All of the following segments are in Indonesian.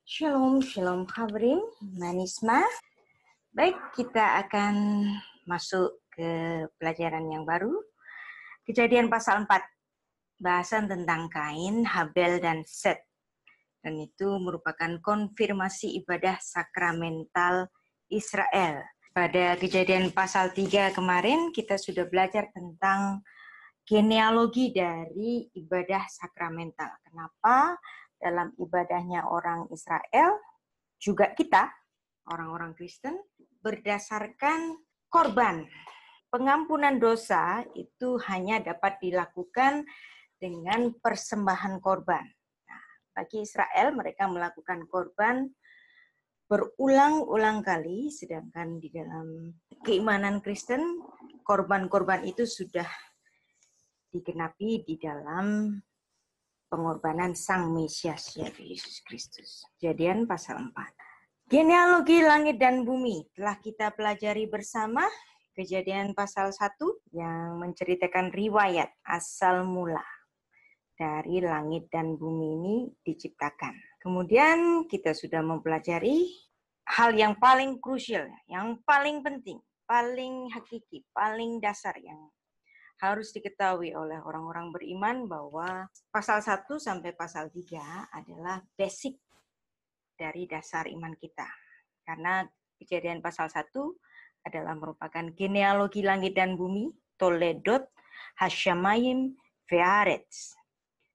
Shalom, shalom Habrim, Manisma. Baik, kita akan masuk ke pelajaran yang baru. Kejadian pasal 4, bahasan tentang Kain, Habel, dan Set. Dan itu merupakan konfirmasi ibadah sakramental Israel. Pada kejadian pasal 3 kemarin, kita sudah belajar tentang genealogi dari ibadah sakramental. Kenapa dalam ibadahnya orang Israel, juga kita, orang-orang Kristen, berdasarkan korban. Pengampunan dosa itu hanya dapat dilakukan dengan persembahan korban. Nah, bagi Israel, mereka melakukan korban berulang-ulang kali, sedangkan di dalam keimanan Kristen, korban-korban itu sudah digenapi di dalam pengorbanan Sang Mesias, yaitu Yesus Kristus. Kejadian pasal 4. Genealogi langit dan bumi telah kita pelajari bersama. Kejadian pasal 1 yang menceritakan riwayat asal mula dari langit dan bumi ini diciptakan. Kemudian kita sudah mempelajari hal yang paling krusial, yang paling penting, paling hakiki, paling dasar yang harus diketahui oleh orang-orang beriman, bahwa pasal 1 sampai pasal 3 adalah basic dari dasar iman kita. Karena kejadian pasal 1 adalah merupakan genealogi langit dan bumi, Toledot, Hashamayim, Ve'aretz.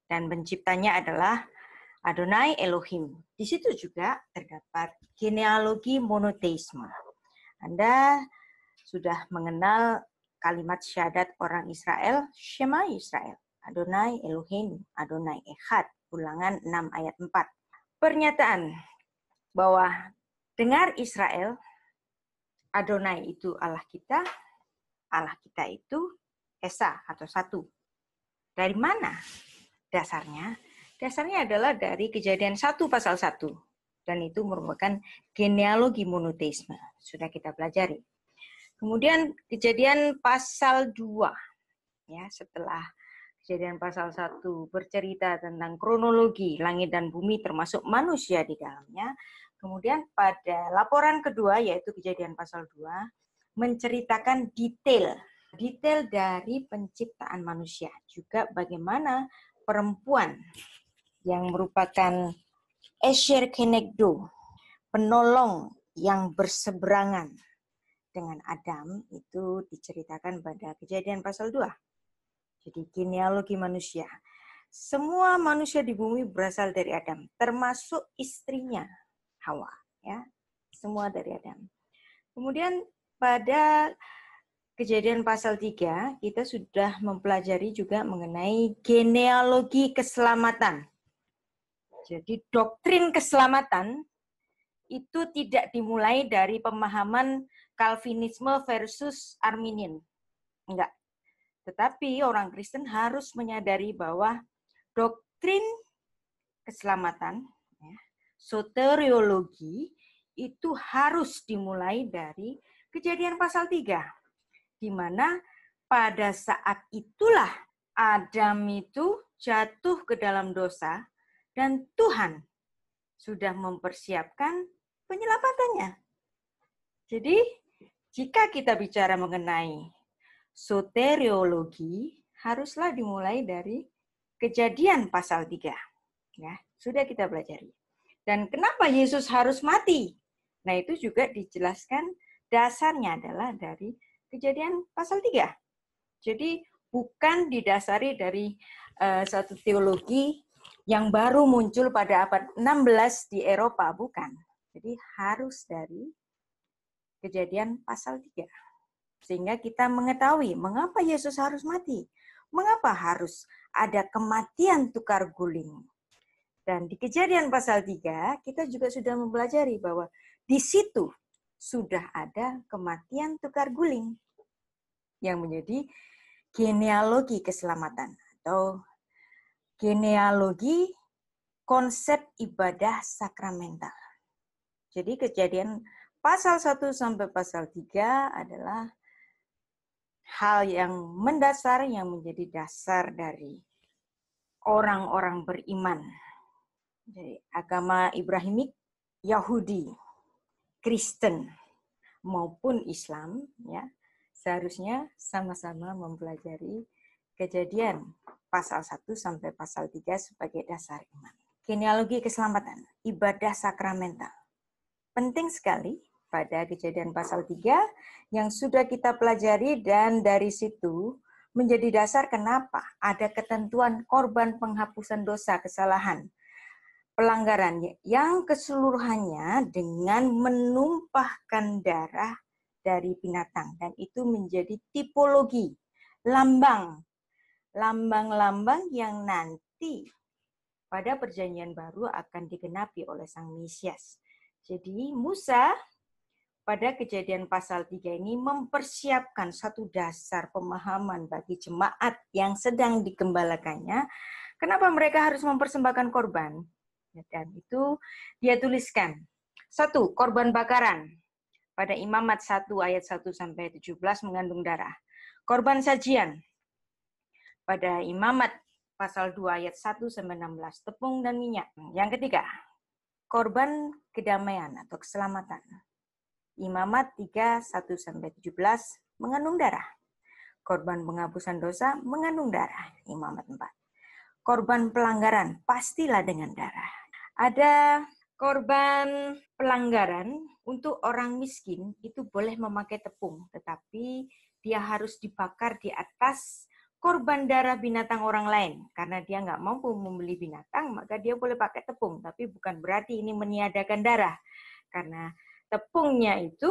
Dan penciptanya adalah Adonai Elohim. Di situ juga terdapat genealogi monoteisme. Anda sudah mengenal kalimat syahadat orang Israel, Shema Israel, Adonai Elohim, Adonai Echad, Ulangan 6 ayat 4. Pernyataan bahwa dengar Israel, Adonai itu Allah kita itu Esa atau satu. Dari mana dasarnya? Dasarnya adalah dari Kejadian 1 pasal 1. Dan itu merupakan genealogi monoteisme. Sudah kita pelajari. Kemudian Kejadian pasal 2, ya, setelah Kejadian pasal 1 bercerita tentang kronologi langit dan bumi termasuk manusia di dalamnya. Kemudian pada laporan kedua, yaitu Kejadian pasal 2, menceritakan detail dari penciptaan manusia. Juga bagaimana perempuan yang merupakan Esher Kenegdo, penolong yang berseberangan dengan Adam, itu diceritakan pada Kejadian pasal 2. Jadi genealogi manusia. Semua manusia di bumi berasal dari Adam, termasuk istrinya Hawa, ya. Semua dari Adam. Kemudian pada Kejadian pasal 3 kita sudah mempelajari juga mengenai genealogi keselamatan. Jadi doktrin keselamatan itu tidak dimulai dari pemahaman Calvinisme versus Arminian. Enggak. Tetapi orang Kristen harus menyadari bahwa doktrin keselamatan, ya, soteriologi, itu harus dimulai dari Kejadian pasal 3. Di mana pada saat itulah Adam itu jatuh ke dalam dosa dan Tuhan sudah mempersiapkan penyelamatannya. Jadi, jika kita bicara mengenai soteriologi, haruslah dimulai dari Kejadian pasal 3. Ya, sudah kita pelajari. Dan kenapa Yesus harus mati? Nah, itu juga dijelaskan dasarnya adalah dari Kejadian pasal 3. Jadi, bukan didasari dari satu teologi yang baru muncul pada abad 16 di Eropa, bukan. Jadi harus dari Kejadian pasal 3. Sehingga kita mengetahui mengapa Yesus harus mati. Mengapa harus ada kematian tukar guling. Dan di Kejadian pasal 3 kita juga sudah mempelajari bahwa di situ sudah ada kematian tukar guling yang menjadi genealogi keselamatan atau genealogi konsep ibadah sakramental. Jadi Kejadian pasal 1 sampai pasal 3 adalah hal yang mendasar, yang menjadi dasar dari orang-orang beriman. Jadi agama Ibrahimik Yahudi, Kristen maupun Islam, ya, seharusnya sama-sama mempelajari Kejadian pasal 1 sampai pasal 3 sebagai dasar iman. Genealogi keselamatan, ibadah sakramental. Penting sekali pada Kejadian pasal 3 yang sudah kita pelajari, dan dari situ menjadi dasar kenapa ada ketentuan korban penghapusan dosa kesalahan pelanggaran yang keseluruhannya dengan menumpahkan darah dari binatang, dan itu menjadi tipologi lambang-lambang yang nanti pada perjanjian baru akan digenapi oleh Sang Mesias. Jadi Musa pada Kejadian pasal 3 ini mempersiapkan satu dasar pemahaman bagi jemaat yang sedang digembalakannya, kenapa mereka harus mempersembahkan korban. Dan itu dia tuliskan. 1. Korban bakaran. Pada Imamat 1 ayat 1 sampai 17 mengandung darah. Korban sajian. Pada Imamat pasal 2 ayat 1 sampai 16 tepung dan minyak. Yang ketiga, korban kedamaian atau keselamatan. Imamat 3 1 sampai 17 mengandung darah. Korban penghapusan dosa mengandung darah. Imamat 4. Korban pelanggaran pastilah dengan darah. Ada korban pelanggaran untuk orang miskin itu boleh memakai tepung, tetapi dia harus dibakar di atas korban darah binatang orang lain. Karena dia nggak mampu membeli binatang, maka dia boleh pakai tepung. Tapi bukan berarti ini meniadakan darah. Karena tepungnya itu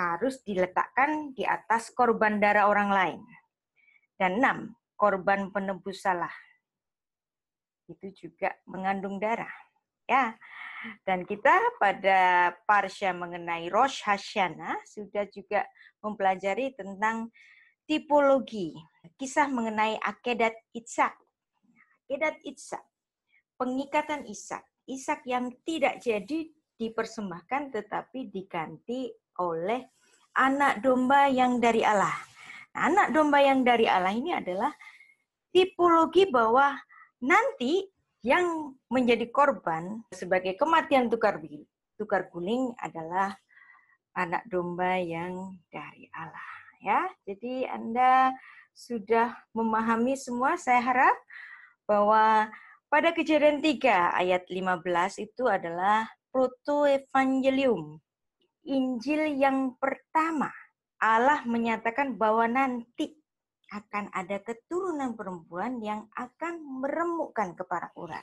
harus diletakkan di atas korban darah orang lain. Dan 6, korban penebus salah. Itu juga mengandung darah. Ya, dan kita pada parsya mengenai Rosh Hashanah sudah juga mempelajari tentang tipologi, kisah mengenai akedat Ishak. Akedat Ishak, pengikatan Ishak. Ishak yang tidak jadi dipersembahkan tetapi diganti oleh anak domba yang dari Allah. Nah, anak domba yang dari Allah ini adalah tipologi bahwa nanti yang menjadi korban sebagai kematian tukar guling adalah anak domba yang dari Allah. Ya, jadi Anda sudah memahami semua, saya harap, bahwa pada Kejadian 3 ayat 15 itu adalah proto-evangelium, Injil yang pertama. Allah menyatakan bahwa nanti akan ada keturunan perempuan yang akan meremukkan kepala urat.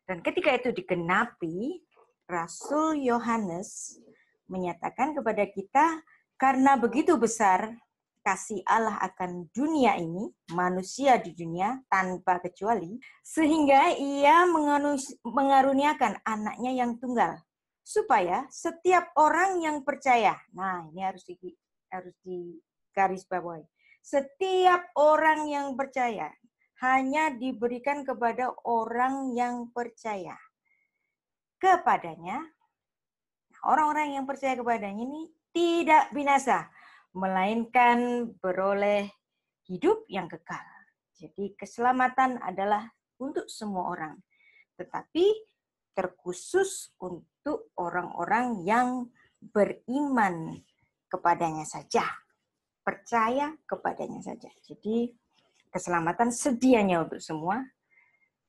Dan ketika itu digenapi, Rasul Yohanes menyatakan kepada kita, karena begitu besar kasih Allah akan dunia ini, manusia di dunia tanpa kecuali, sehingga ia mengaruniakan anaknya yang tunggal, supaya setiap orang yang percaya, nah ini harus digarisbawahi, setiap orang yang percaya hanya diberikan kepada orang yang percaya kepadanya. Orang-orang yang percaya kepadanya ini tidak binasa, melainkan beroleh hidup yang kekal. Jadi keselamatan adalah untuk semua orang, tetapi terkhusus untuk orang-orang yang beriman kepadanya saja, percaya kepadanya saja. Jadi keselamatan sedianya untuk semua,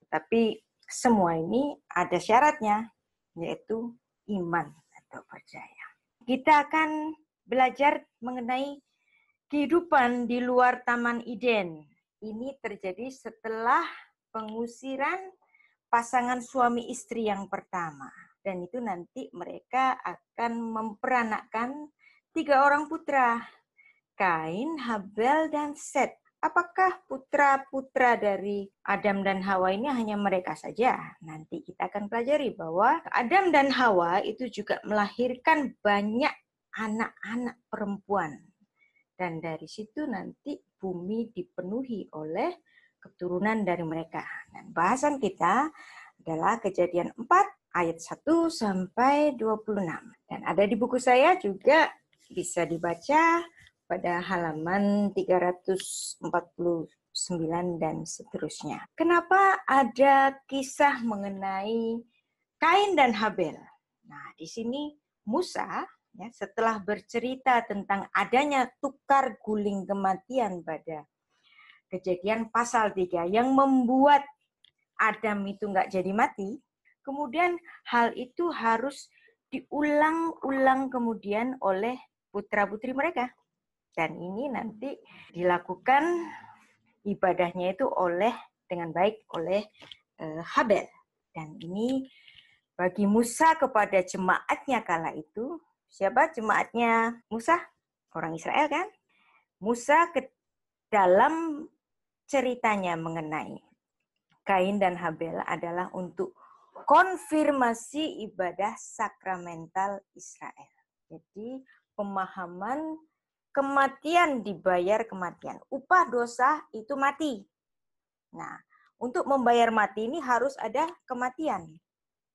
tapi semua ini ada syaratnya, yaitu iman atau percaya. Kita akan belajar mengenai kehidupan di luar Taman Eden. Ini terjadi setelah pengusiran pasangan suami istri yang pertama. Dan itu nanti mereka akan memperanakkan 3 orang putra, Kain, Habel, dan Set. Apakah putra-putra dari Adam dan Hawa ini hanya mereka saja? Nanti kita akan pelajari bahwa Adam dan Hawa itu juga melahirkan banyak anak-anak perempuan. Dan dari situ nanti bumi dipenuhi oleh keturunan dari mereka. Dan bahasan kita adalah Kejadian 4 ayat 1 sampai 26. Dan ada di buku saya juga, bisa dibaca pada halaman 349 dan seterusnya. Kenapa ada kisah mengenai Kain dan Habel? Nah, di sini Musa ya, setelah bercerita tentang adanya tukar guling kematian pada Kejadian pasal 3 yang membuat Adam itu nggak jadi mati, kemudian hal itu harus diulang-ulang kemudian oleh putra-putri mereka. Dan ini nanti dilakukan ibadahnya itu dengan baik oleh Habel. Dan ini bagi Musa kepada jemaatnya kala itu, siapa jemaatnya Musa? Orang Israel kan? Musa dalam ceritanya mengenai Kain dan Habel adalah untuk konfirmasi ibadah sakramental Israel. Jadi pemahaman kematian dibayar kematian. Upah dosa itu mati. Nah, untuk membayar mati ini harus ada kematian.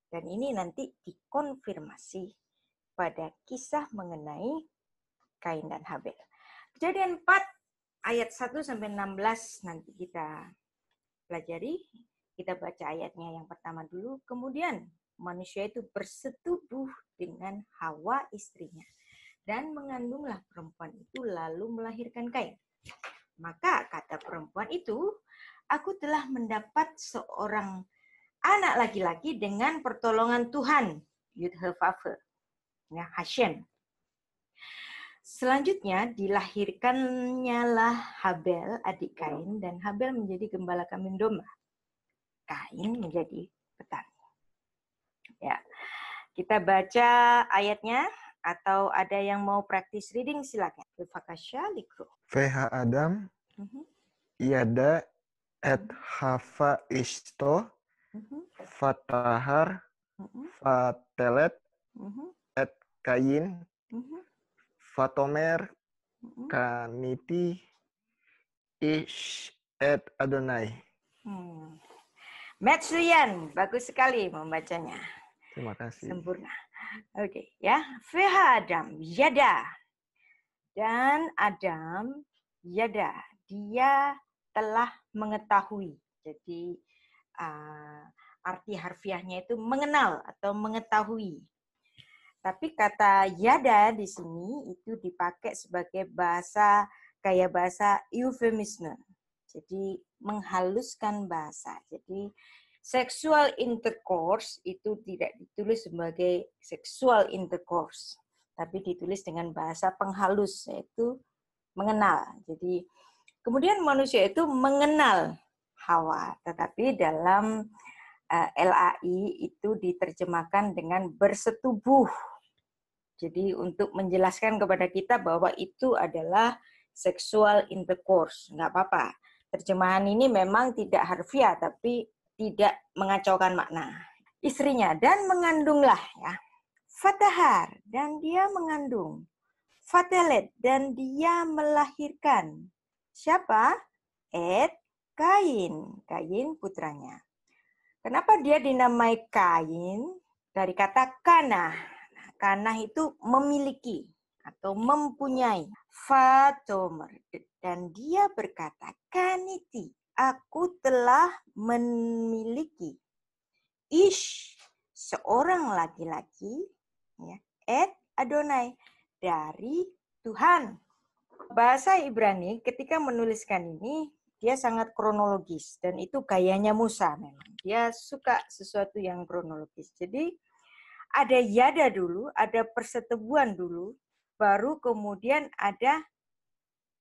Dan ini nanti dikonfirmasi pada kisah mengenai Kain dan Habel. Kejadian 4 ayat 1 sampai 16 nanti kita pelajari. Kita baca ayatnya yang pertama dulu. Kemudian manusia itu bersetubuh dengan Hawa istrinya. Dan mengandunglah perempuan itu lalu melahirkan Kain. Maka kata perempuan itu, aku telah mendapat seorang anak laki-laki dengan pertolongan Tuhan. Yud-He-Vav-He. Ya, Hashem. Selanjutnya dilahirkannya lah Habel, adik Kain, dan Habel menjadi gembala kambing domba. Kain menjadi petani. Ya, kita baca ayatnya atau ada yang mau praktis reading silakan. Befakasya likro. VH Adam, Yada, et Hava Isto, Fatahar, Fatelet, et Kain, Fatomer, Kaniti, Ish, et Adonai. Metsuyan, bagus sekali membacanya. Terima kasih. Sempurna. Oke, ya. VH Adam, Yada. Dan Adam, Yada. Dia telah mengetahui. Jadi arti harfiahnya itu mengenal atau mengetahui. Tapi kata Yada di sini itu dipakai sebagai bahasa kayak bahasa eufemisme. Jadi menghaluskan bahasa. Jadi sexual intercourse itu tidak ditulis sebagai sexual intercourse, tapi ditulis dengan bahasa penghalus, yaitu mengenal. Jadi kemudian manusia itu mengenal Hawa, tetapi dalam LAI itu diterjemahkan dengan bersetubuh. Jadi untuk menjelaskan kepada kita bahwa itu adalah sexual intercourse, nggak apa-apa. Terjemahan ini memang tidak harfiah, tapi tidak mengacaukan makna. Istrinya, dan mengandunglah ya. Fatahar, dan dia mengandung. Fatelet, dan dia melahirkan. Siapa? Kain. Kain putranya. Kenapa dia dinamai Kain? Dari kata kanah. Kanah itu memiliki atau mempunyai. Fatomer, dan dia berkata, Kaniti, aku telah memiliki Ish, seorang laki-laki, ya, et Adonai, dari Tuhan. Bahasa Ibrani ketika menuliskan ini, dia sangat kronologis. Dan itu gayanya Musa memang. Dia suka sesuatu yang kronologis. Jadi ada yada dulu, ada persetubuhan dulu, baru kemudian ada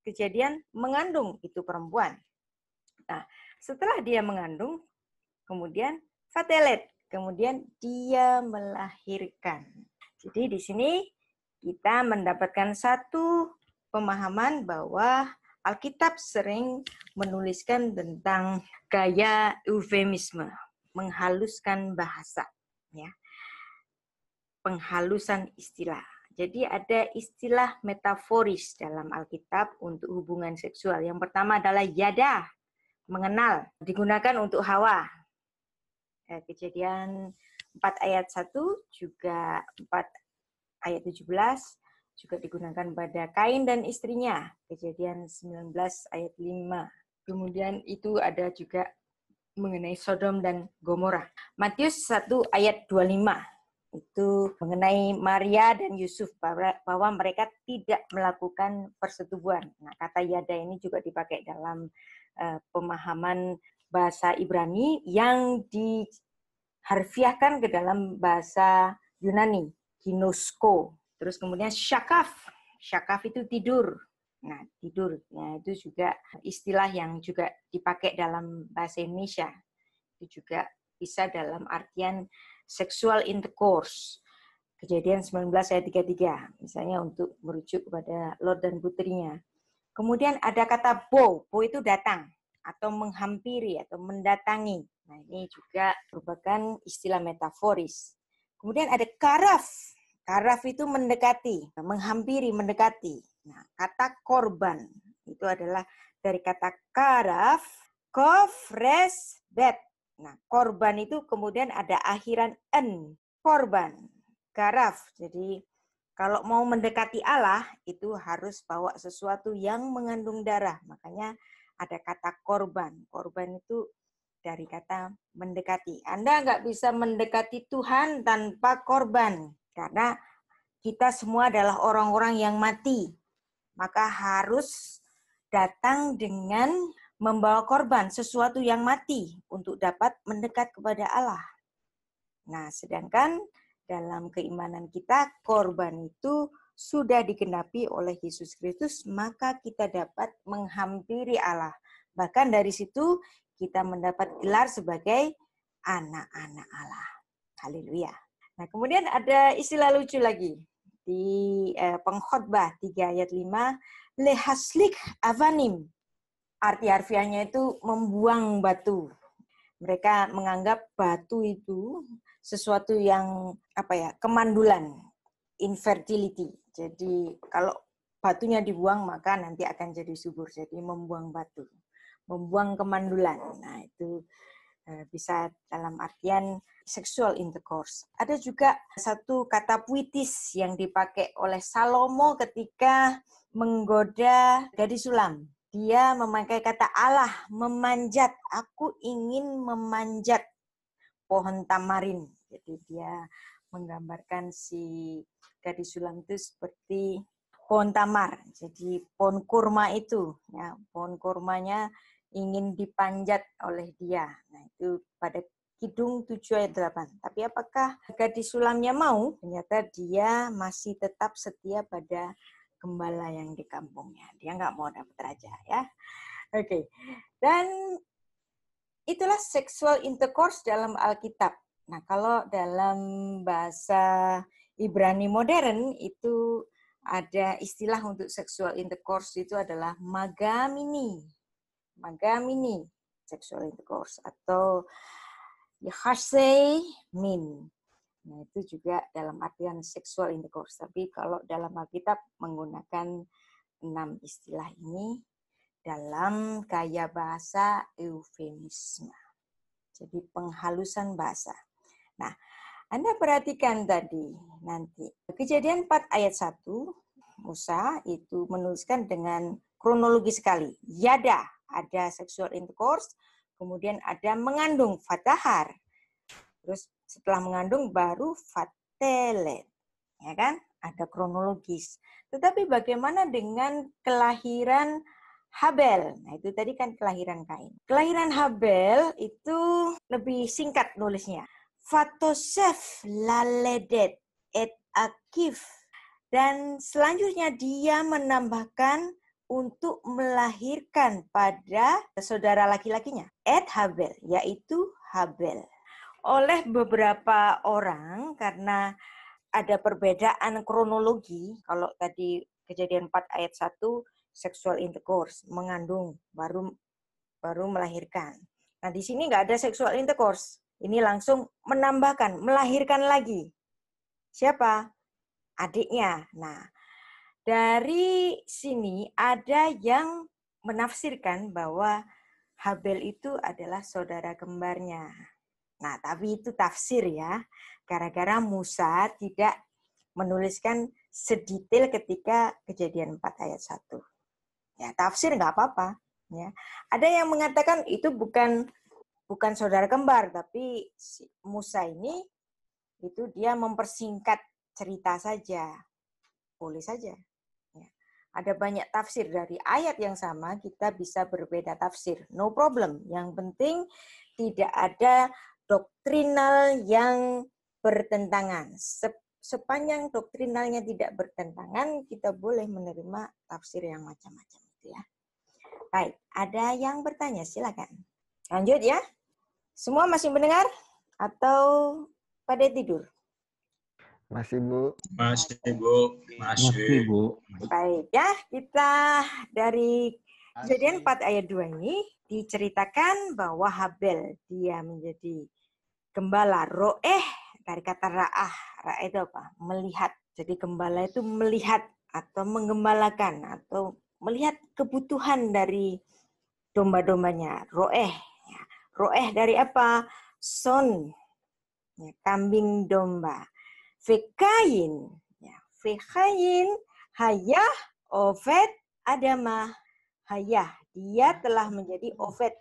kejadian mengandung itu perempuan. Nah, setelah dia mengandung, kemudian fatelet, kemudian dia melahirkan. Jadi di sini kita mendapatkan satu pemahaman bahwa Alkitab sering menuliskan tentang gaya eufemisme, menghaluskan bahasa, ya, penghalusan istilah. Jadi ada istilah metaforis dalam Alkitab untuk hubungan seksual. Yang pertama adalah yada, mengenal, digunakan untuk Hawa. Kejadian 4 ayat 1, juga 4 ayat 17, juga digunakan pada Kain dan istrinya. Kejadian 19 ayat 5. Kemudian itu ada juga mengenai Sodom dan Gomora. Matius 1 ayat 25. Itu mengenai Maria dan Yusuf, bahwa mereka tidak melakukan persetubuhan. Nah, kata yada ini juga dipakai dalam pemahaman bahasa Ibrani yang diharfiahkan ke dalam bahasa Yunani, ginosko. Terus kemudian syakaf. Syakaf itu tidur. Nah, tidur. Ya, itu juga istilah yang juga dipakai dalam bahasa Indonesia. Itu juga bisa dalam artian sexual intercourse. Kejadian 19 ayat 33. Misalnya untuk merujuk kepada Lot dan putrinya. Kemudian ada kata bo. Bo itu datang atau menghampiri atau mendatangi. Nah, ini juga merupakan istilah metaforis. Kemudian ada karaf. Karaf itu mendekati, menghampiri, mendekati. Nah, kata korban itu adalah dari kata karaf, kof, res, bet. Nah, korban itu kemudian ada akhiran en, korban, karaf. Jadi kalau mau mendekati Allah itu harus bawa sesuatu yang mengandung darah. Makanya ada kata korban. Korban itu dari kata mendekati. Anda nggak bisa mendekati Tuhan tanpa korban. Karena kita semua adalah orang-orang yang mati. Maka harus datang dengan membawa korban, sesuatu yang mati untuk dapat mendekat kepada Allah. Nah, sedangkan dalam keimanan kita, korban itu sudah digenapi oleh Yesus Kristus, maka kita dapat menghampiri Allah. Bahkan dari situ kita mendapat gelar sebagai anak-anak Allah. Haleluya. Nah, kemudian ada istilah lucu lagi di Pengkhotbah 3 ayat 5, lehaslik avanim. Arti harfiahnya itu membuang batu. Mereka menganggap batu itu sesuatu yang kemandulan, infertility. Jadi kalau batunya dibuang maka nanti akan jadi subur. Jadi membuang batu, membuang kemandulan. Nah, itu bisa dalam artian sexual intercourse. Ada juga satu kata puitis yang dipakai oleh Salomo ketika menggoda gadis sulam. Dia memakai kata Allah, memanjat. Aku ingin memanjat pohon tamarin. Jadi dia menggambarkan si gadis sulam itu seperti pohon tamar. Jadi pohon kurma itu, ya, pohon kurmanya ingin dipanjat oleh dia. Nah, itu pada Kidung 7 ayat 8. Tapi apakah gadis sulamnya mau? Ternyata dia masih tetap setia pada gembala yang di kampungnya. Dia nggak mau dapat raja, ya. Oke. Dan itulah sexual intercourse dalam Alkitab. Nah, kalau dalam bahasa Ibrani modern itu ada istilah untuk sexual intercourse itu adalah magamini. Magamini sexual intercourse atau yahasei min. Nah, itu juga dalam artian sexual intercourse. Tapi kalau dalam Alkitab menggunakan 6 istilah ini dalam gaya bahasa eufemisme. Jadi penghalusan bahasa. Nah, Anda perhatikan tadi nanti. Kejadian 4 ayat 1, Musa itu menuliskan dengan kronologi sekali. Yada, ada sexual intercourse, kemudian ada mengandung, fatahar. Terus setelah mengandung baru fatelet, ya kan? Ada kronologis. Tetapi bagaimana dengan kelahiran Habel? Nah, itu tadi kan kelahiran Kain. Kelahiran Habel itu lebih singkat nulisnya. Fatosef laledet et akif. Dan selanjutnya dia menambahkan untuk melahirkan pada saudara laki-lakinya. Et Habel, yaitu Habel. Oleh beberapa orang karena ada perbedaan kronologi, kalau tadi Kejadian 4 ayat 1 sexual intercourse, mengandung baru melahirkan. Nah, di sini nggak ada sexual intercourse. Ini langsung menambahkan, melahirkan lagi. Siapa? Adiknya. Nah, dari sini ada yang menafsirkan bahwa Habel itu adalah saudara kembarnya. Nah, tapi itu tafsir ya. Gara-gara Musa tidak menuliskan sedetail ketika Kejadian 4 ayat 1. Ya, tafsir nggak apa-apa. Ya. Ada yang mengatakan itu bukan saudara kembar, tapi Musa ini itu dia mempersingkat cerita saja. Boleh saja. Ya. Ada banyak tafsir dari ayat yang sama, kita bisa berbeda tafsir. No problem. Yang penting tidak ada doktrinal yang bertentangan. Sepanjang doktrinalnya tidak bertentangan, kita boleh menerima tafsir yang macam-macam itu ya. Baik, ada yang bertanya, silakan. Lanjut ya. Semua masih mendengar atau pada tidur? Masih, Bu. Masih, Bu. Masih. Bu. Baik ya, kita dari Kejadian 4 ayat 2 ini diceritakan bahwa Habel dia menjadi gembala. Ro'eh dari kata ra'ah. Ra'ah itu apa? Melihat. Jadi gembala itu melihat atau menggembalakan atau melihat kebutuhan dari domba-dombanya. Ro'eh. Ya. Ro'eh dari apa? Son. Ya, kambing domba. Fekain. Ya. Fekain. Hayah. Oved. Adamah. Hayah. Dia telah menjadi Oved.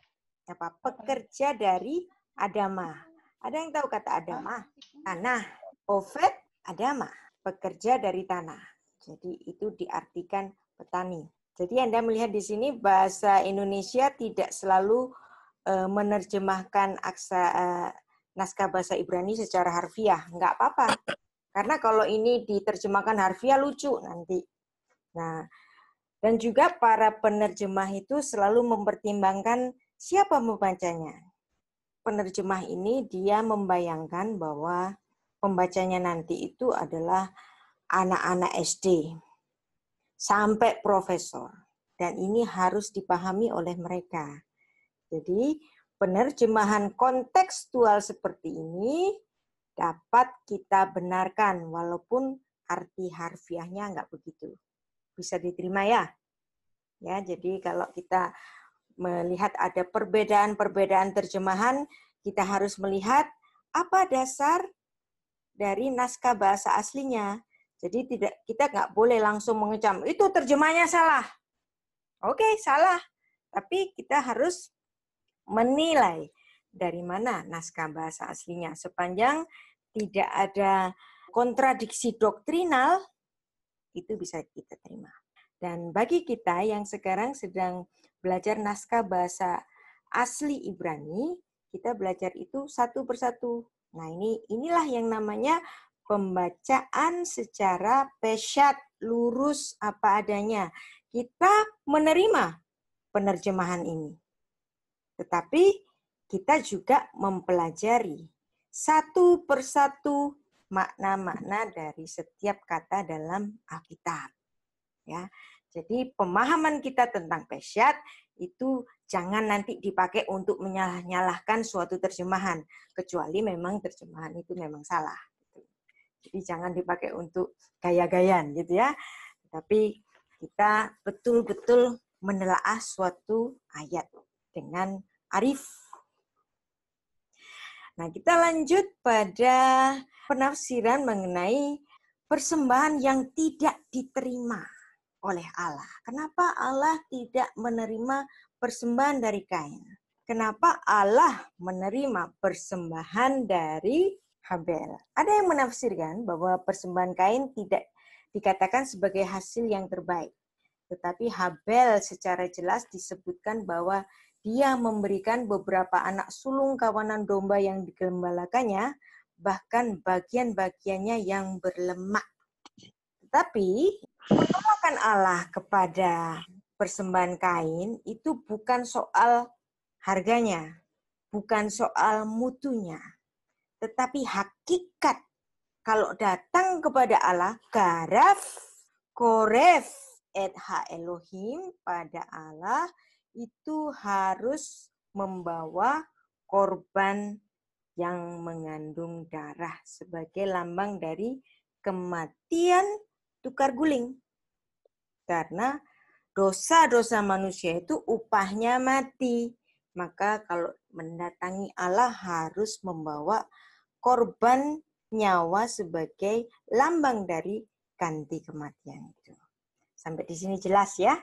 Apa? Pekerja dari Adamah. Ada yang tahu kata Adamah? Tanah. Oved. Adamah. Pekerja dari tanah. Jadi itu diartikan petani. Jadi Anda melihat di sini bahasa Indonesia tidak selalu menerjemahkan naskah bahasa Ibrani secara harfiah. Enggak apa-apa. Karena kalau ini diterjemahkan harfiah lucu nanti. Nah, dan juga para penerjemah itu selalu mempertimbangkan siapa membacanya. Penerjemah ini dia membayangkan bahwa pembacanya nanti itu adalah anak-anak SD sampai profesor. Dan ini harus dipahami oleh mereka. Jadi penerjemahan kontekstual seperti ini dapat kita benarkan walaupun arti harfiahnya enggak begitu. Bisa diterima ya? Ya, jadi kalau kita melihat ada perbedaan-perbedaan terjemahan, kita harus melihat apa dasar dari naskah bahasa aslinya. Jadi kita nggak boleh langsung mengecam, itu terjemahnya salah. Oke, salah. Tapi kita harus menilai dari mana naskah bahasa aslinya. Sepanjang tidak ada kontradiksi doktrinal, itu bisa kita terima. Dan bagi kita yang sekarang sedang belajar naskah bahasa asli Ibrani, kita belajar itu satu persatu. Nah, inilah yang namanya pembacaan secara pesyat, lurus apa adanya. Kita menerima penerjemahan ini. Tetapi kita juga mempelajari satu persatu makna-makna dari setiap kata dalam Alkitab. Ya, jadi pemahaman kita tentang pesyat itu jangan nanti dipakai untuk menyalah-nyalahkan suatu terjemahan, kecuali memang terjemahan itu memang salah. Jadi jangan dipakai untuk gaya-gayaan gitu ya. Tapi kita betul-betul menelaah suatu ayat dengan arif. Nah, kita lanjut pada penafsiran mengenai persembahan yang tidak diterima oleh Allah. Kenapa Allah tidak menerima persembahan dari Kain? Kenapa Allah menerima persembahan dari Habel? Ada yang menafsirkan bahwa persembahan Kain tidak dikatakan sebagai hasil yang terbaik. Tetapi Habel secara jelas disebutkan bahwa dia memberikan beberapa anak sulung kawanan domba yang digembalakannya, bahkan bagian-bagiannya yang berlemak. Tetapi penolakan Allah kepada persembahan Kain itu bukan soal harganya, bukan soal mutunya, tetapi hakikat kalau datang kepada Allah, garaf, koref, et ha Elohim, pada Allah itu harus membawa korban yang mengandung darah sebagai lambang dari kematian tukar guling. Karena dosa-dosa manusia itu upahnya mati. Maka kalau mendatangi Allah harus membawa korban nyawa sebagai lambang dari ganti kematian itu. Sampai di sini jelas ya.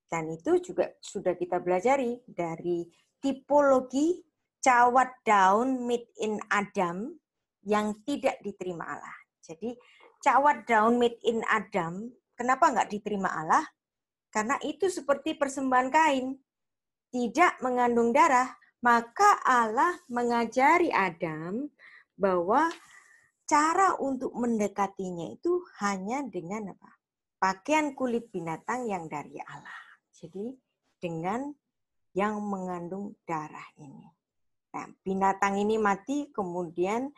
Dan itu juga sudah kita pelajari dari tipologi cawat daun made in Adam yang tidak diterima Allah. Jadi cawat daun made in Adam, kenapa nggak diterima Allah? Karena itu seperti persembahan Kain, tidak mengandung darah. Maka Allah mengajari Adam bahwa cara untuk mendekatinya itu hanya dengan apa? Pakaian kulit binatang yang dari Allah. Jadi dengan yang mengandung darah ini. Nah, binatang ini mati, kemudian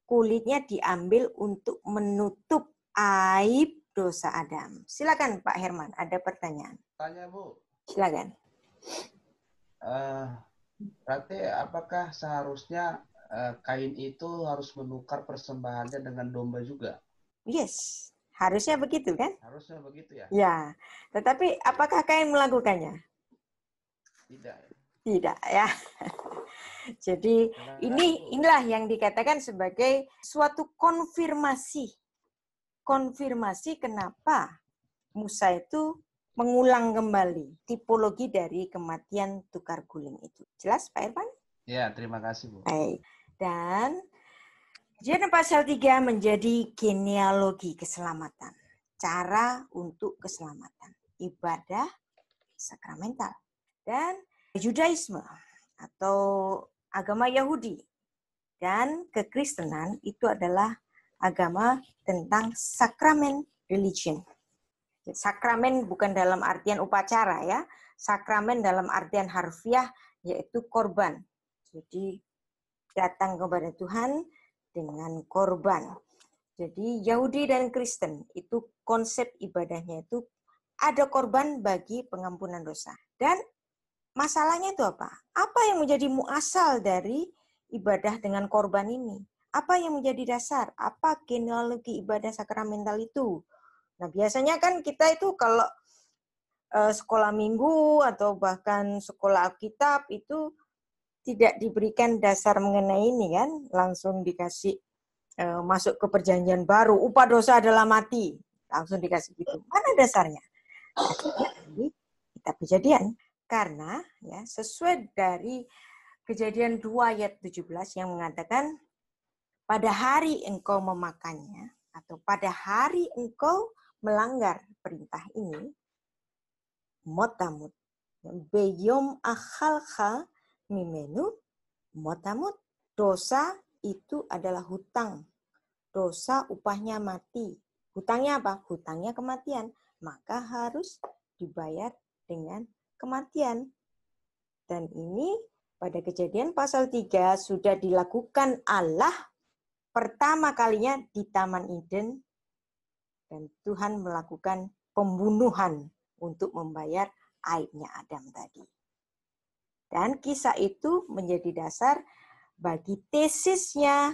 kulitnya diambil untuk menutup aib dosa Adam. Silakan Pak Herman, ada pertanyaan. Tanya Bu. Silakan. Berarti apakah seharusnya Kain itu harus menukar persembahannya dengan domba juga? Yes, harusnya begitu kan? Harusnya begitu ya? Ya, tetapi apakah Kain melakukannya? Tidak. Tidak ya. Jadi inilah yang dikatakan sebagai suatu konfirmasi. Konfirmasi kenapa Musa itu mengulang kembali tipologi dari kematian tukar guling itu. Jelas Pak Irfan? Ya, terima kasih Bu. Baik. Dan Kejadian pasal 3 menjadi genealogi keselamatan. Cara untuk keselamatan. Ibadah sakramental. Dan Judaisme atau agama Yahudi dan kekristenan itu adalah agama tentang sakramen religion. Sakramen bukan dalam artian upacara ya. Sakramen dalam artian harfiah yaitu korban. Jadi datang kepada Tuhan dengan korban. Jadi Yahudi dan Kristen itu konsep ibadahnya itu ada korban bagi pengampunan dosa. Dan masalahnya itu apa? Apa yang menjadi muasal dari ibadah dengan korban ini? Apa yang menjadi dasar? Apa genealogi ibadah sakramental itu? Nah, biasanya kan kita itu kalau sekolah minggu atau bahkan sekolah Alkitab itu tidak diberikan dasar mengenai ini kan, langsung dikasih masuk ke perjanjian baru, upah dosa adalah mati, langsung dikasih gitu. Mana dasarnya? Di kitab Kejadian. Karena ya sesuai dari Kejadian 2 ayat 17 yang mengatakan pada hari engkau memakannya atau pada hari engkau melanggar perintah ini, motamut, beyom akhalcha mimenu motamut. Dosa itu adalah hutang. Dosa upahnya mati. Hutangnya apa? Hutangnya kematian. Maka harus dibayar dengan kematian. Dan ini pada Kejadian pasal 3 sudah dilakukan Allah pertama kalinya di Taman Eden. Dan Tuhan melakukan pembunuhan untuk membayar aibnya Adam tadi. Dan kisah itu menjadi dasar bagi tesisnya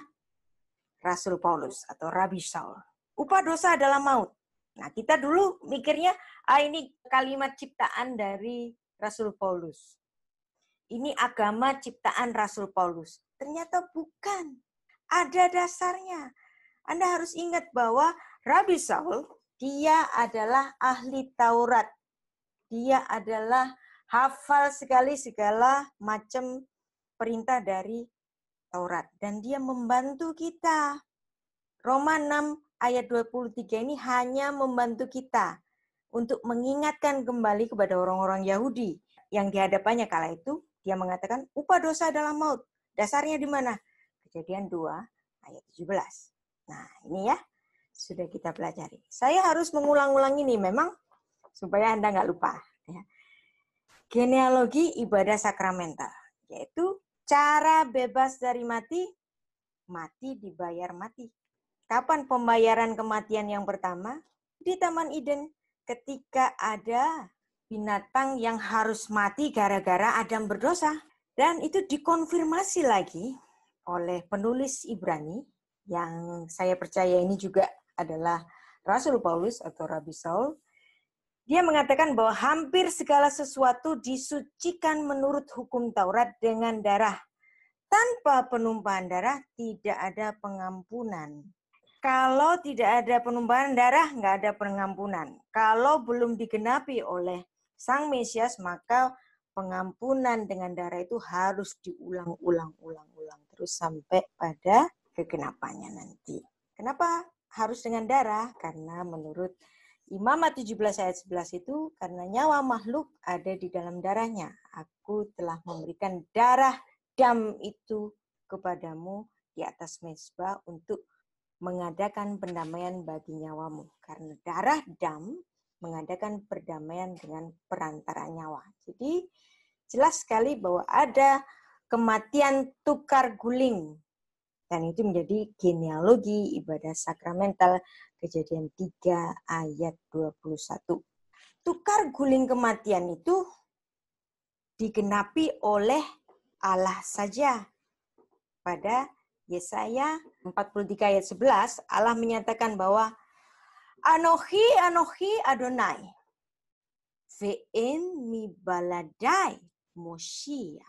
Rasul Paulus atau Rabi Saul. Upah dosa adalah maut. Nah, kita dulu mikirnya, ini kalimat ciptaan dari Rasul Paulus. Ini agama ciptaan Rasul Paulus. Ternyata bukan. Ada dasarnya. Anda harus ingat bahwa Rabi Saul, dia adalah ahli Taurat. Dia adalah hafal sekali segala macam perintah dari Taurat. Dan dia membantu kita. Roma 6 ayat 23 ini hanya membantu kita untuk mengingatkan kembali kepada orang-orang Yahudi yang di hadapannya kala itu. Dia mengatakan upah dosa adalah maut. Dasarnya di mana? Kejadian 2 ayat 17. Nah ini ya, sudah kita pelajari. Saya harus mengulang-ulang ini memang supaya Anda nggak lupa. Ya. Genealogi ibadah sakramental, yaitu cara bebas dari mati, mati dibayar mati. Kapan pembayaran kematian yang pertama? Di Taman Eden, ketika ada binatang yang harus mati gara-gara Adam berdosa. Dan itu dikonfirmasi lagi oleh penulis Ibrani, yang saya percaya ini juga adalah Rasul Paulus atau Rabi Saul. Dia mengatakan bahwa hampir segala sesuatu disucikan menurut hukum Taurat dengan darah. Tanpa penumpahan darah tidak ada pengampunan. Kalau tidak ada penumpahan darah, nggak ada pengampunan. Kalau belum digenapi oleh Sang Mesias, maka pengampunan dengan darah itu harus diulang-ulang terus sampai pada kegenapannya nanti. Kenapa harus dengan darah? Karena menurut Imamat 17 ayat 11 itu, karena nyawa makhluk ada di dalam darahnya. Aku telah memberikan darah dam itu kepadamu di atas mezbah untuk mengadakan perdamaian bagi nyawamu. Karena darah dam mengadakan perdamaian dengan perantara nyawa. Jadi jelas sekali bahwa ada kematian tukar guling. Dan itu menjadi genealogi ibadah sakramental Kejadian 3 ayat 21. Tukar guling kematian itu digenapi oleh Allah saja. Pada Yesaya 43 ayat 11, Allah menyatakan bahwa Anochi, Anochi Adonai, ve'en mi baladai Moshia.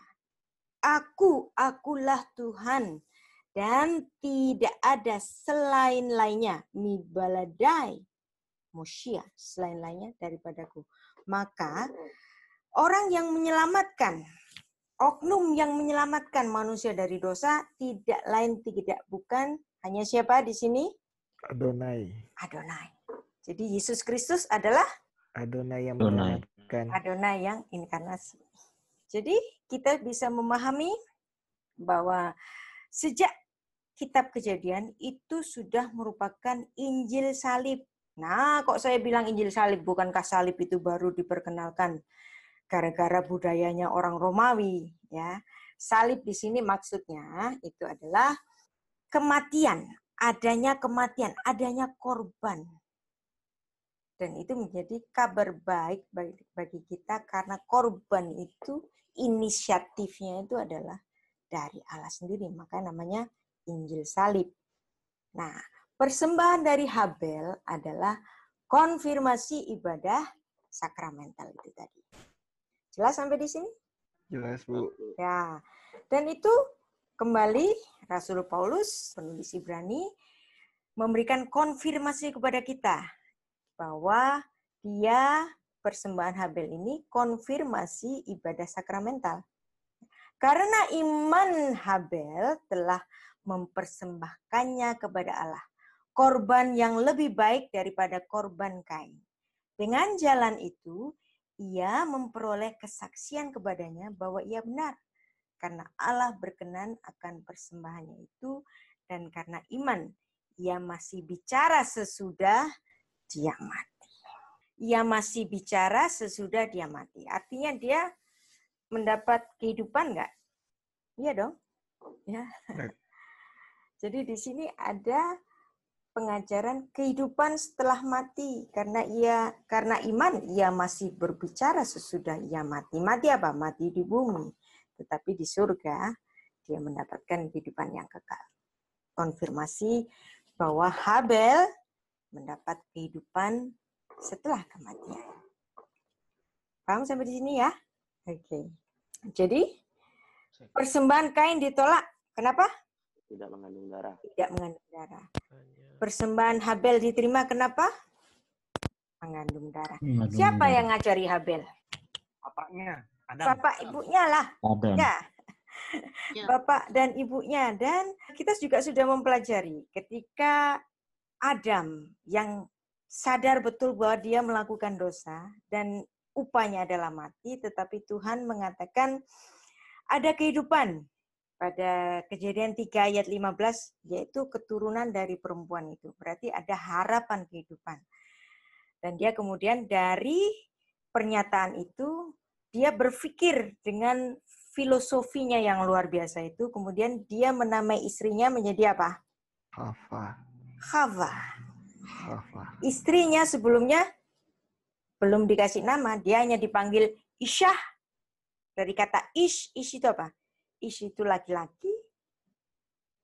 Akulah Tuhan, dan tidak ada selain lainnya, mi baladai Moshia, selain lainnya daripadaku. Maka orang yang menyelamatkan, oknum yang menyelamatkan manusia dari dosa tidak lain tidak bukan hanya siapa di sini? Adonai. Adonai. Jadi Yesus Kristus adalah Adonai yang menyelamatkan. Adonai yang inkarnasi. Jadi kita bisa memahami bahwa sejak Kitab Kejadian itu sudah merupakan Injil salib. Nah, kok saya bilang Injil salib? Bukankah salib itu baru diperkenalkan gara-gara budayanya orang Romawi, ya? Salib di sini maksudnya itu adalah kematian, adanya korban. Dan itu menjadi kabar baik bagi kita karena korban itu inisiatifnya itu adalah dari Allah sendiri, maka namanya Injil salib. Nah, persembahan dari Habel adalah konfirmasi ibadah sakramental itu tadi. Jelas sampai di sini? Jelas, Bu. Ya. Dan itu kembali Rasul Paulus, penulis Ibrani, memberikan konfirmasi kepada kita bahwa dia persembahan Habel ini konfirmasi ibadah sakramental. Karena iman Habel telah mempersembahkannya kepada Allah korban yang lebih baik daripada korban Kain. Dengan jalan itu, ia memperoleh kesaksian kepadanya bahwa ia benar. Karena Allah berkenan akan persembahannya itu, dan karena iman, ia masih bicara sesudah dia mati. Ia masih bicara sesudah dia mati. Artinya dia mendapat kehidupan enggak? Iya dong. Ya. Jadi di sini ada pengajaran kehidupan setelah mati, karena iman ia masih berbicara sesudah ia mati. Mati apa? Mati di bumi. Tetapi di surga dia mendapatkan kehidupan yang kekal. Konfirmasi bahwa Habel mendapat kehidupan setelah kematian. Paham sampai di sini ya? Oke. Jadi persembahan Kain ditolak. Kenapa? Tidak mengandung darah. Tidak mengandung darah. Persembahan Habel diterima. Kenapa? Mengandung darah. Siapa yang ngajari Habel? Bapaknya. Adam. Bapak ibunya lah. Adam. Ya. Bapak dan ibunya. Dan kita juga sudah mempelajari ketika Adam yang sadar betul bahwa dia melakukan dosa dan upahnya adalah mati, tetapi Tuhan mengatakan ada kehidupan. Pada Kejadian 3 ayat 15, yaitu keturunan dari perempuan itu. Berarti ada harapan kehidupan. Dan dia kemudian dari pernyataan itu, dia berpikir dengan filosofinya yang luar biasa itu, kemudian dia menamai istrinya menjadi apa? Hawa. Istrinya sebelumnya belum dikasih nama, dia hanya dipanggil Isyah. Dari kata ish itu apa? Ish itu laki-laki,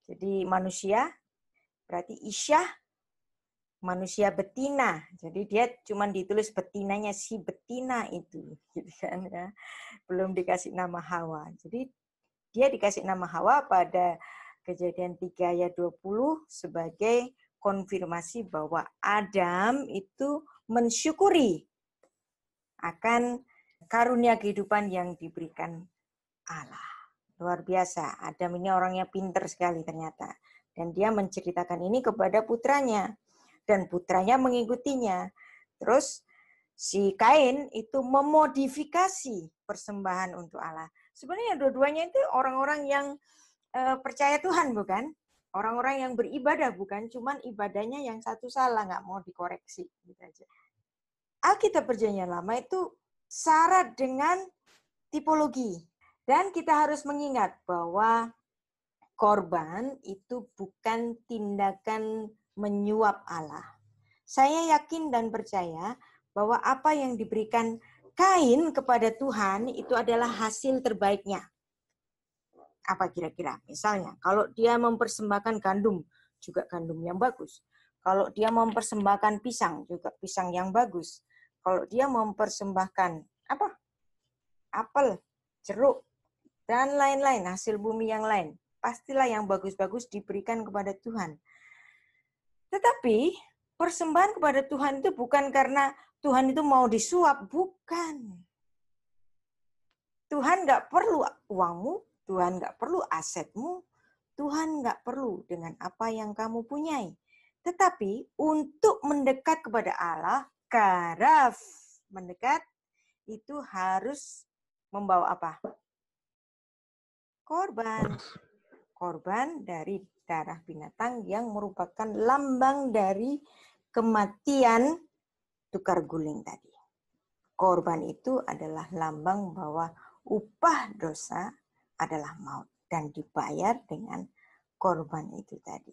jadi manusia, berarti Isyah, manusia betina. Jadi dia cuma ditulis betinanya, si betina itu. Gitu kan, ya. Belum dikasih nama Hawa. Jadi dia dikasih nama Hawa pada Kejadian 3 ayat 20 sebagai konfirmasi bahwa Adam itu mensyukuri akan karunia kehidupan yang diberikan Allah. Luar biasa. Adam ini orangnya pinter sekali ternyata. Dan dia menceritakan ini kepada putranya. Dan putranya mengikutinya. Terus si Kain itu memodifikasi persembahan untuk Allah. Sebenarnya dua-duanya itu orang-orang yang percaya Tuhan, bukan? Orang-orang yang beribadah, bukan? Cuman ibadahnya yang satu salah, nggak mau dikoreksi. Gitu aja. Alkitab Perjanjian Lama itu syarat dengan tipologi. Dan kita harus mengingat bahwa korban itu bukan tindakan menyuap Allah. Saya yakin dan percaya bahwa apa yang diberikan Kain kepada Tuhan itu adalah hasil terbaiknya. Apa kira-kira? Misalnya, kalau dia mempersembahkan gandum, juga gandum yang bagus. Kalau dia mempersembahkan pisang, juga pisang yang bagus. Kalau dia mempersembahkan apa? Apel, jeruk, dan lain-lain, hasil bumi yang lain. Pastilah yang bagus-bagus diberikan kepada Tuhan. Tetapi persembahan kepada Tuhan itu bukan karena Tuhan itu mau disuap, bukan. Tuhan nggak perlu uangmu, Tuhan nggak perlu asetmu, Tuhan nggak perlu dengan apa yang kamu punyai. Tetapi untuk mendekat kepada Allah, karaf, mendekat, itu harus membawa apa? Korban. Korban dari darah binatang yang merupakan lambang dari kematian tukar guling tadi. Korban itu adalah lambang bahwa upah dosa adalah maut dan dibayar dengan korban itu tadi.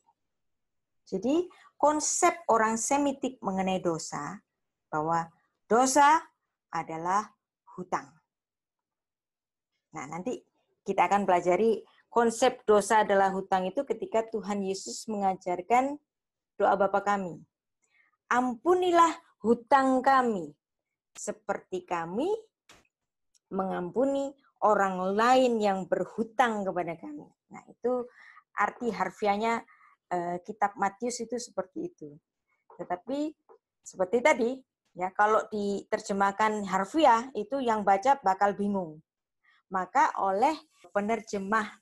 Jadi konsep orang Semitik mengenai dosa, bahwa dosa adalah hutang. Nah, nanti kita akan pelajari konsep dosa adalah hutang itu ketika Tuhan Yesus mengajarkan doa Bapa kami. Ampunilah hutang kami, seperti kami mengampuni orang lain yang berhutang kepada kami. Nah, itu arti harfiahnya kitab Matius itu seperti itu. Tetapi seperti tadi, ya kalau diterjemahkan harfiah itu yang baca bakal bingung. Maka oleh penerjemah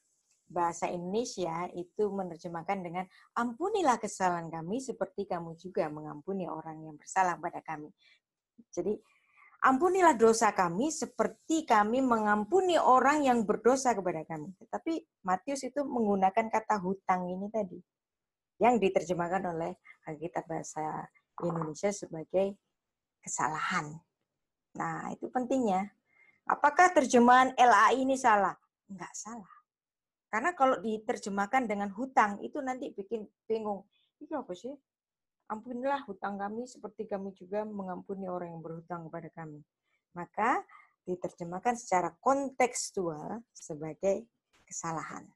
bahasa Indonesia itu menerjemahkan dengan ampunilah kesalahan kami seperti kamu juga mengampuni orang yang bersalah pada kami. Jadi ampunilah dosa kami seperti kami mengampuni orang yang berdosa kepada kami. Tetapi Matius itu menggunakan kata hutang ini tadi yang diterjemahkan oleh Alkitab bahasa Indonesia sebagai kesalahan. Nah, itu pentingnya. Apakah terjemahan LAI ini salah? Enggak salah. Karena kalau diterjemahkan dengan hutang, itu nanti bikin bingung. Itu apa sih? Ampunilah hutang kami seperti kami juga mengampuni orang yang berhutang kepada kami. Maka diterjemahkan secara kontekstual sebagai kesalahan.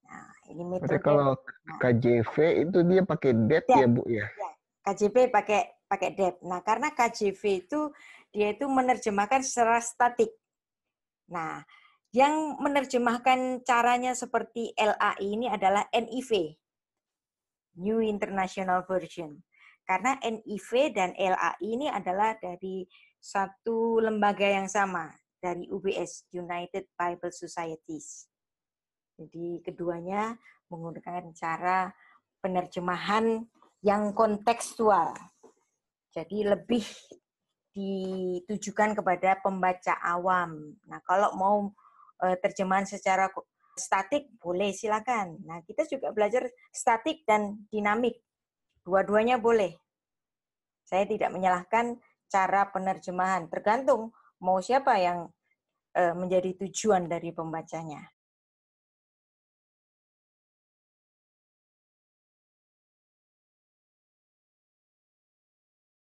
Nah, ini metode. Berarti kalau KJV itu dia pakai det ya, Bu ya? KJV pakai det. Nah, karena KJV itu dia itu menerjemahkan secara statik. Nah, yang menerjemahkan caranya seperti LAI ini adalah NIV, New International Version. Karena NIV dan LAI ini adalah dari satu lembaga yang sama, dari UBS, United Bible Societies. Jadi keduanya menggunakan cara penerjemahan yang kontekstual. Jadi lebih ditujukan kepada pembaca awam. Nah, kalau mau terjemahan secara statik, boleh silakan. Nah, kita juga belajar statik dan dinamik. Dua-duanya boleh. Saya tidak menyalahkan cara penerjemahan. Tergantung mau siapa yang menjadi tujuan dari pembacanya.